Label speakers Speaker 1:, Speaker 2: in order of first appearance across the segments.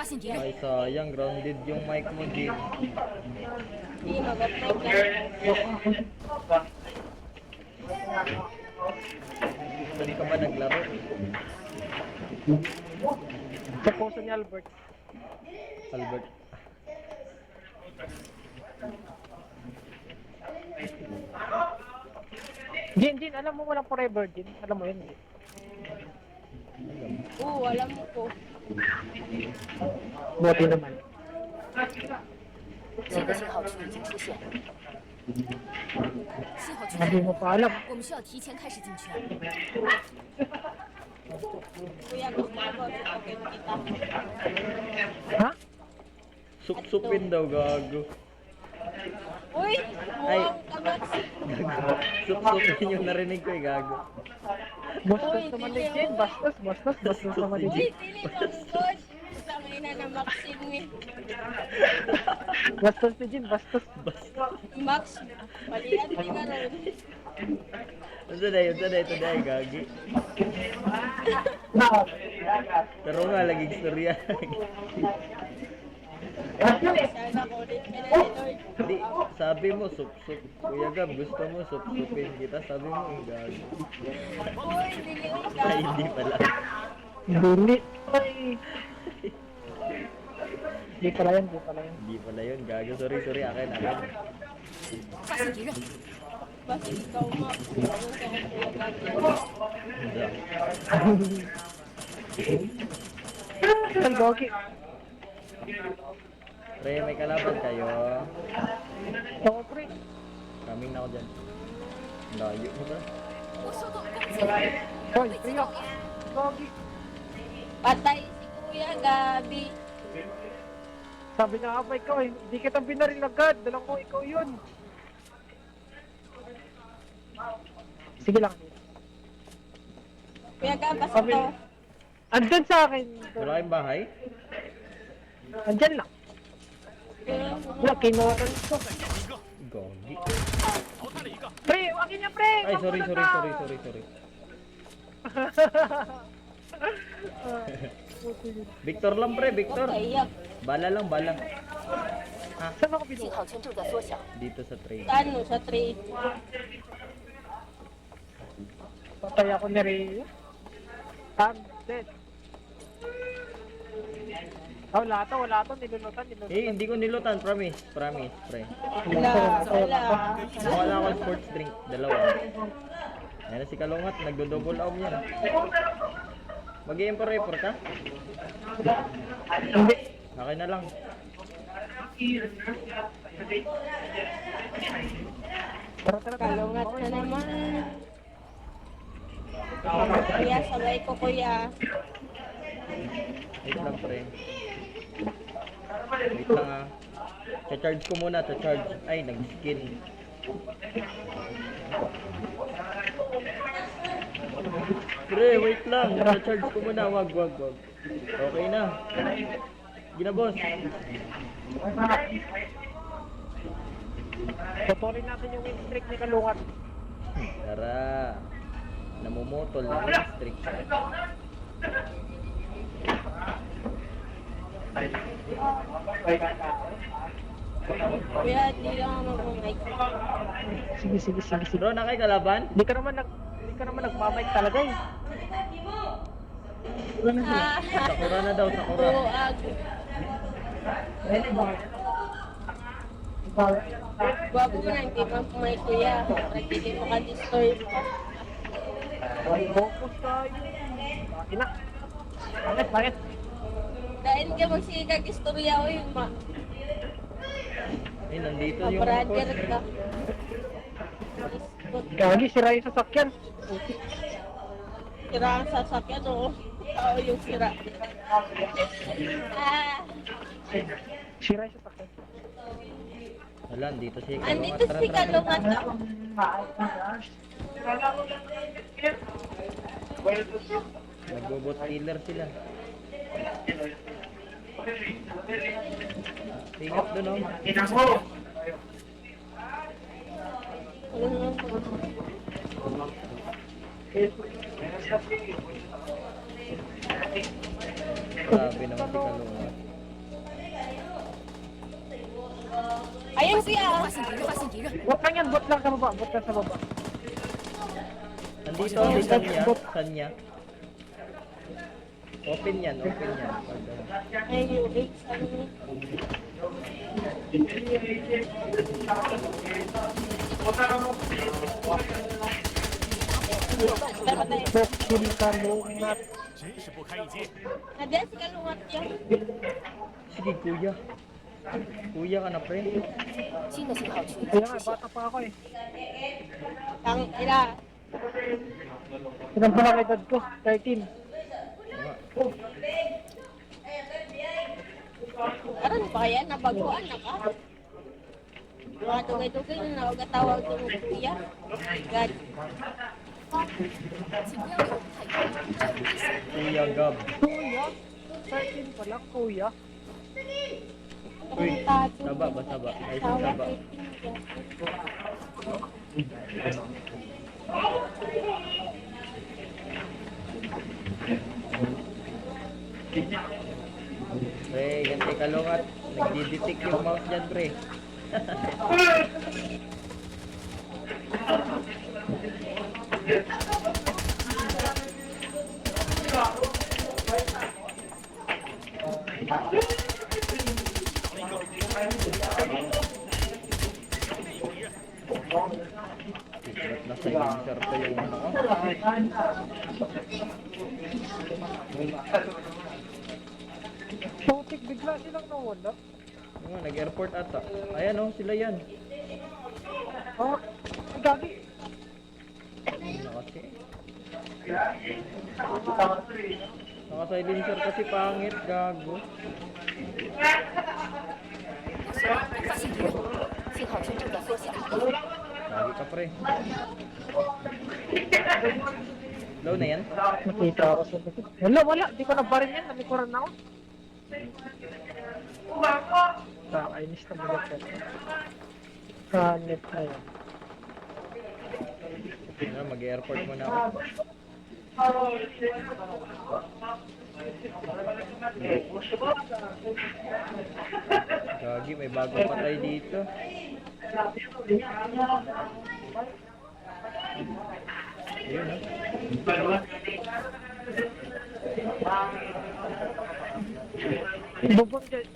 Speaker 1: 现敌人，
Speaker 2: Ay, sayang. Grounded yung mic mo, Jin.
Speaker 3: Hindi, mag-off lang.
Speaker 2: Saan ka ba naglaro?
Speaker 4: Sa poso ni Albert.
Speaker 2: Albert.
Speaker 4: Jin, alam mo walang forever, Jin. Alam mo yun, Jin.
Speaker 3: Oo, alam mo ko.
Speaker 4: Buti naman.
Speaker 1: 新的信号区已经出现，信号区
Speaker 4: Sabi
Speaker 1: 开，
Speaker 4: mo pa alam.
Speaker 1: 我们需要提前开始进圈。
Speaker 3: Kuya, gumagawa sa akin kita.
Speaker 4: Ha?
Speaker 2: Sup-supin daw, gago.
Speaker 3: Uy,
Speaker 2: Ay.
Speaker 3: mukhang kagat.
Speaker 2: Sup-supin yung narinig ko, gago.
Speaker 4: Bastos
Speaker 3: Uy,
Speaker 4: naman
Speaker 3: dili,
Speaker 4: ni Jin.
Speaker 3: oh.
Speaker 4: Bastos naman ni
Speaker 3: Uy,
Speaker 4: Jin.
Speaker 3: dili manggod. Isang ina na Maxim ni.
Speaker 4: Bastos ni Jin, bastos.
Speaker 3: Max, palihan di ka ron.
Speaker 2: Ito na, gagi. Pero nga, laging istorya.
Speaker 3: Sana ko ulit pinalinoy.
Speaker 2: Hindi, sabi mo, sup-sup. Kuya Gab, gusto mo sup-supin kita. Sabi mo, gago.
Speaker 3: Uy, dili ka.
Speaker 2: Ay, hindi pala.
Speaker 4: Dili. Ay. Di pala yun.
Speaker 2: Hindi pala yun, gago. Sorry, akin.
Speaker 1: 发现敌人，
Speaker 3: Basta ikaw mo. Ano sa kuya Gab?
Speaker 4: Ang gogi.
Speaker 2: Pre, may kalaban kayo.
Speaker 4: Ako, pre.
Speaker 2: Kaming na ako dyan. Layo mo ba?
Speaker 1: 我受到了攻击，
Speaker 4: Hoy, Rio. Gogi.
Speaker 3: Patay si Kuya Gabi.
Speaker 4: Sabi na nga ba ikaw eh. Hindi kita binaril agad. Dalang ko ikaw yun. Sige lang.
Speaker 3: Kuya Gab, basta
Speaker 4: Sabi,
Speaker 3: to.
Speaker 4: andyan sa akin.
Speaker 2: Wala kayong bahay?
Speaker 4: Andyan lang. Wala, kinuha ka nito.
Speaker 2: Gogi.
Speaker 4: Pre, wakin niya, pre!
Speaker 2: Ay, sorry. Victor lang, pre, Victor.
Speaker 3: Kayak.
Speaker 2: Bala lang.
Speaker 4: Saan ako
Speaker 1: 信
Speaker 4: pinuha?
Speaker 1: 号圈正在缩小，
Speaker 2: Dito sa train.
Speaker 3: Ano, sa trade.
Speaker 4: Patay ako ni Rhea. I'm dead. Oh, wala to. Nilunutan.
Speaker 2: Eh, hindi ko nilutan, promise, pre.
Speaker 3: Wala.
Speaker 2: Wala ako sports drink, dalawa. Ayan na si Kalungat, nagdo-double arm yan. Mag-i-impor ka?
Speaker 4: Hindi.
Speaker 2: Akin na lang.
Speaker 4: Tara.
Speaker 3: Kalungat na naman. Kuya, sabay ko kuya.
Speaker 2: Wait lang, pre. Wait lang, ah. Cha-charge ko muna, Ay, nag-skin. Pre, wait lang. Cha-charge ko muna, wag. Okay na. Gina, boss.
Speaker 4: Tutuloy natin yung win streak ni Kalungat.
Speaker 2: Tara. Namumutol na yung streak.
Speaker 3: Kuya, di lang ako mag-mic.
Speaker 4: Sige.
Speaker 2: Bro, na kayo kalaban?
Speaker 4: Hindi ka naman nagmamike talaga eh.
Speaker 2: Sakura na daw, Sakura.
Speaker 3: Buag. Gwapo na, hindi pa may kuya. Hindi mo ka-disturb.
Speaker 4: Focus tayo. Ina. Bakit?
Speaker 3: Kain ka magsigag-istorya ko yung
Speaker 2: Eh, nandito yung
Speaker 3: brother
Speaker 2: coach.
Speaker 3: ka.
Speaker 4: Gagi, sira yung sasakyan.
Speaker 3: Sira ang sasakyan, oo. Tao yung sira.
Speaker 4: Sira yung sasakyan.
Speaker 2: Wala, nandito si
Speaker 3: Andito si Kalungat.
Speaker 2: Nagbobot killer sila. Tingap doon, oh. Grabe naman si Kalungat.
Speaker 3: Ayun kuya.
Speaker 1: 发现敌人，发现敌人，
Speaker 4: Bot lang yan, bot lang sa baba, bot lang sa baba.
Speaker 2: Nandito, si Sanya. Sanya. Open yan, open yan.
Speaker 3: Ayun yung X. Ano yun? Patay.
Speaker 4: Boksin ka lungat.
Speaker 5: 真是不堪一击。
Speaker 3: Nandiyan si Kalungat yan.
Speaker 2: Sige, kuya. Kuya ka na, pre.
Speaker 1: 新的信号区已
Speaker 4: Kaya
Speaker 1: 经
Speaker 4: nga,
Speaker 1: 出现。
Speaker 4: bata pa ako eh.
Speaker 3: Tang ila.
Speaker 4: Ilang ba ang edad ko? 13.
Speaker 3: Karon pa kaya nabaguan na ka? Mga dugay-dugay na nakagatawag ng kuya. God.
Speaker 1: 请不要离我们太远，这很危险。
Speaker 2: Kuya Gab.
Speaker 4: Kuya? 13 pa lang, kuya.
Speaker 2: Uy,
Speaker 3: Tago.
Speaker 2: taba ba, taba? Ay,
Speaker 3: Tawag
Speaker 2: taba.
Speaker 3: kay Tingga.
Speaker 2: Pre, ganti kalungat. Nagdidetect yung mouse dyan, pre. Secret na silencer to yung ano ko.
Speaker 4: Putik, bigla silang nawala.
Speaker 2: Ano, nag-airport ata. Ayan oh, sila yan.
Speaker 4: Ah, gagi.
Speaker 2: Ano kasi? Naka-silencer kasi pangit, gago.
Speaker 1: 发现敌人，信号圈正在缩小。
Speaker 2: Lagi ka, pre. Low na yan?
Speaker 4: Nakita ako sa likod. Wala. Di ko nabarin yan. Namikuran na ako. Kakainis na mga pet. Kanit na yan.
Speaker 2: Ano, mag-airport muna ako. Gagi, may bago patay dito. Ayun, ah.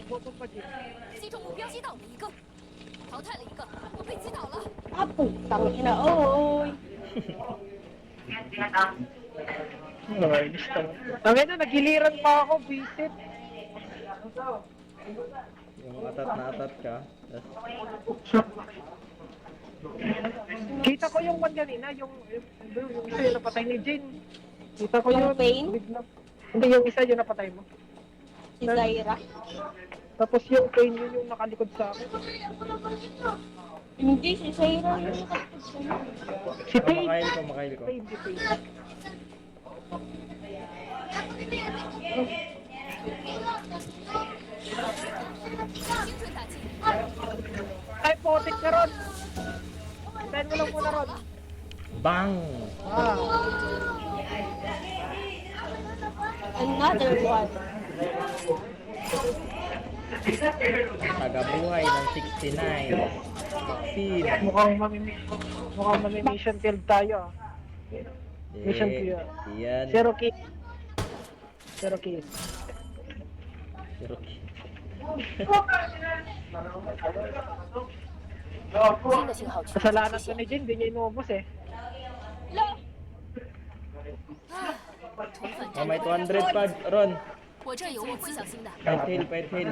Speaker 4: Bubong pa dyan.
Speaker 1: 击中目标击倒了一个，淘汰了一个，我被击倒了。
Speaker 3: Ah, putang ina. Oy.
Speaker 4: Nakainis na. Tangin na, naghiliran pa ako. Visit.
Speaker 2: Yung atat na atat ka. Tas,
Speaker 4: Kita ko yung one kanina. Yung isa yung napatay ni Jane. Kita ko
Speaker 3: Yung
Speaker 4: yun.
Speaker 3: pain?
Speaker 4: Bigla. Hindi, yung isa yung napatay mo.
Speaker 3: Si Zaira.
Speaker 4: Tapos yung pain yun yung nakalikod sa akin.
Speaker 3: Hindi, si Zaira yung nakatapos siya.
Speaker 4: Si Pain.
Speaker 2: makail ko.
Speaker 4: Pain, si Pain.
Speaker 1: 精准打击，
Speaker 4: Ay, potik ka ron. Tayo mo lang muna ron.
Speaker 2: Bang!
Speaker 4: Ah,
Speaker 3: Another one.
Speaker 2: Tagabuhay ng 69. Feed.
Speaker 4: mukhang mami-mission field tayo. Ah. Mission clear.
Speaker 2: Yan.
Speaker 4: Zero kill. Zero kill.
Speaker 2: Cherokee.
Speaker 1: 新的信号区已经
Speaker 4: Kasalanan
Speaker 1: 出
Speaker 4: ko
Speaker 1: 现。
Speaker 4: ni Jin, di niya inuubos eh.
Speaker 3: Lo.
Speaker 1: 充分
Speaker 2: Oh,
Speaker 1: 战
Speaker 2: may
Speaker 1: 斗，
Speaker 2: 200 pa, Ron.
Speaker 1: 我这有武器小型的，
Speaker 2: Fight hill, fight hill.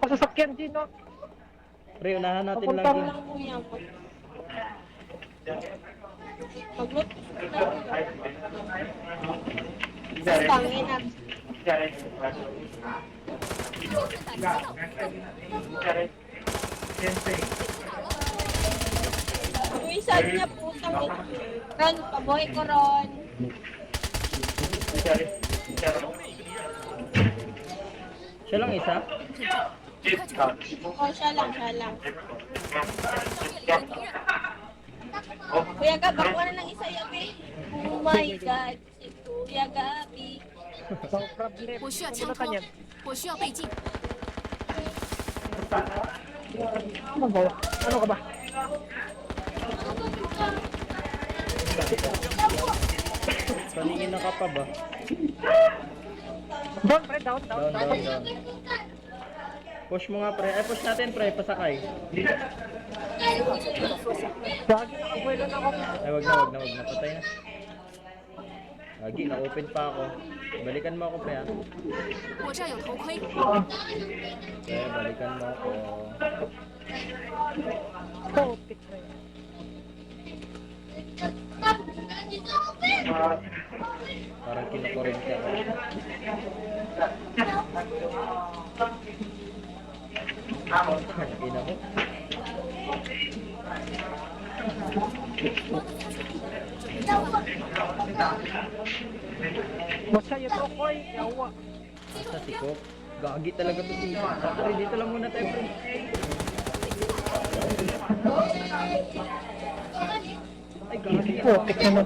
Speaker 4: Pasasakyan Jin, no?
Speaker 2: Pre, unahan natin lang
Speaker 3: Papuntang
Speaker 2: din.
Speaker 3: lang po yan. Pag-look. Tangin na.
Speaker 1: 精准打击击倒了一个，
Speaker 3: Tuwisan niya po sa Ron, pabuhay ko Ron.
Speaker 2: Siya lang isa?
Speaker 1: 快去找，
Speaker 3: O, siya lang, siya lang.
Speaker 1: 消灭了一个敌人。
Speaker 3: Kuya Gab, ako na lang isa yabi. Oh my God, si Kuya Gabi.
Speaker 4: So, problem.
Speaker 5: 我需要枪
Speaker 4: Pinutan
Speaker 5: 托
Speaker 4: yan.，
Speaker 5: 我需要倍镜。
Speaker 4: Ano ba? Ano ka ba?
Speaker 2: Paningin na ka pa ba?
Speaker 4: Down, pre. Down.
Speaker 2: Down, down, down. Push mo nga pre. Ay, push natin pre. Pasakay.
Speaker 4: Gagi, nakabuelo na ako.
Speaker 2: Ay, wag na, wag na, wag na. Patay na. Lagi, na-open pa ako. Balikan mo ako pre ha.
Speaker 5: 我这儿有头盔，
Speaker 2: Pre, balikan mo ako.
Speaker 4: Putik, pre.
Speaker 2: Parang kinukurente ako. Ina mo.
Speaker 4: Basta yun to, koy. Yawa.
Speaker 2: Sa sikop. Gagi talaga to si pre, dito lang muna tayo pre. Ay, gagi.
Speaker 4: Putik naman.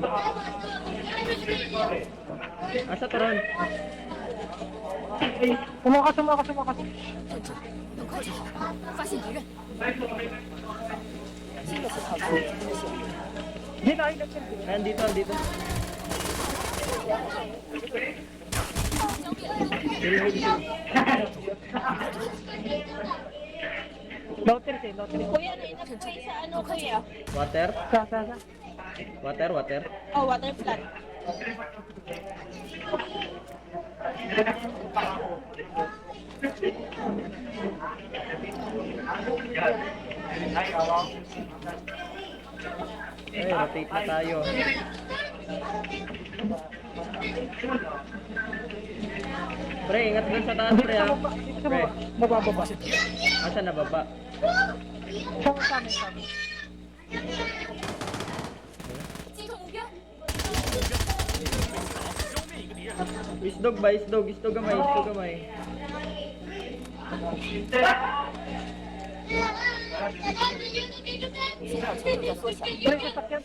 Speaker 2: Asa to Ron?
Speaker 4: Sumakas.
Speaker 5: 很快就好，发现敌人。
Speaker 4: Hindi na, hindi.
Speaker 2: Ayan, dito, dito.
Speaker 4: Loter siya, loter.
Speaker 3: Kuya, nainap ko sa ano, kuya?
Speaker 2: Water?
Speaker 4: Sa.
Speaker 2: Water, water.
Speaker 3: Oh, water plant.
Speaker 2: Ay, rotate na tayo. Pre, ingat dun sa taas pre ha. Pre,
Speaker 4: Bababa.
Speaker 2: asa na baba?
Speaker 4: Sa amin.
Speaker 5: 击中目标，
Speaker 2: Isdog ba? Isdog gamay, isdog gamay.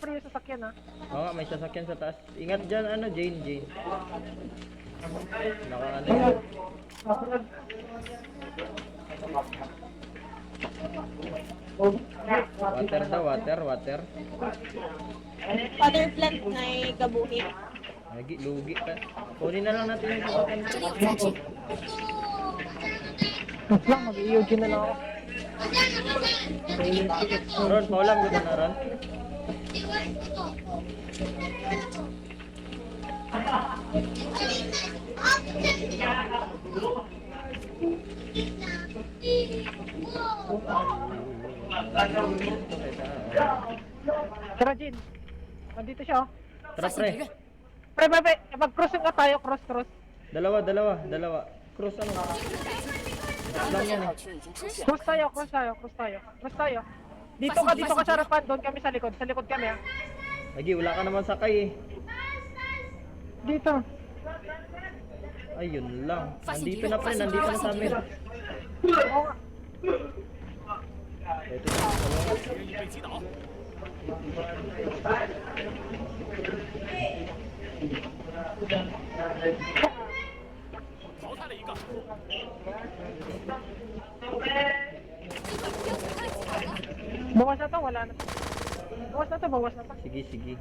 Speaker 4: Pre, sasakyan ha.
Speaker 2: Oo nga, may sasakyan sa taas. Ingat dyan, ano, Jane. Naka ano yun. Water daw, water.
Speaker 3: Water plant na gabuhin.
Speaker 2: Lagi, lugi pa. Kunin na lang natin yung sasakyan.
Speaker 5: 这里有载具，
Speaker 4: Wait lang, mag-EOG na lang ako.
Speaker 2: Ron, paulam ko na Ron.
Speaker 4: Tara, Jin. Nandito siya, oh.
Speaker 2: Tara
Speaker 5: 发现敌
Speaker 2: pre.
Speaker 5: 人。
Speaker 4: Pre, mag-cross nga tayo, cross.
Speaker 2: Dalawa. Cross ano? Lang yan eh.
Speaker 4: Cross tayo. Dito ka sa harapan, doon kami sa likod kami ha.
Speaker 2: Lagi, wala ka naman sakay eh.
Speaker 4: Dito.
Speaker 2: Ayun lang. Nandito na pre, nandito na sa amin.
Speaker 4: Oo nga.
Speaker 2: Ito na.
Speaker 4: Bawas na to, wala na to. Bawas na to.
Speaker 2: Sige.